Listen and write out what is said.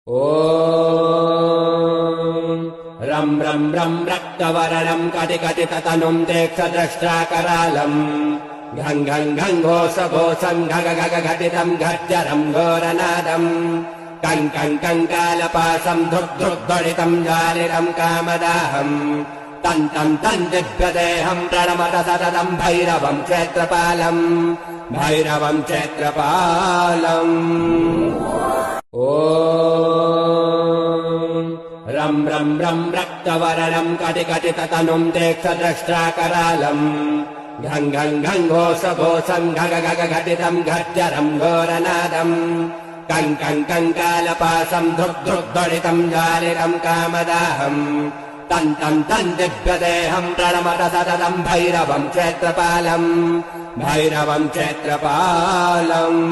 ॐ रं रं रं रक्तवर्णं कटिकटिततनुं देक्षद्रष्ट्राकरालम् घं घं घं घोषघोषं घग घग घटितं घट्यरं घोरनादम् कं कं कङ्कालपाशं धुग्धुग्धडितं जालितं कामदाहम् तं तं तं दिव्यदेहं प्रणमत सततं भैरवं क्षेत्रपालम् भैरवं क्षेत्रपालम् ॐ रं रं रं रक्तवर्णं कटिकटिततनुं देक्षद्रष्ट्राकरालम् घं घं घं घोषघोषं घग घग घटितं घट्यरं घोरनादम् कं कं कङ्कालपाशं धुग्धुग्धडितं जालितं कामदाहम् तं तं तं दिव्यदेहं प्रणमत सततं भैरवं क्षेत्रपालम् भैरवं क्षेत्रपालम्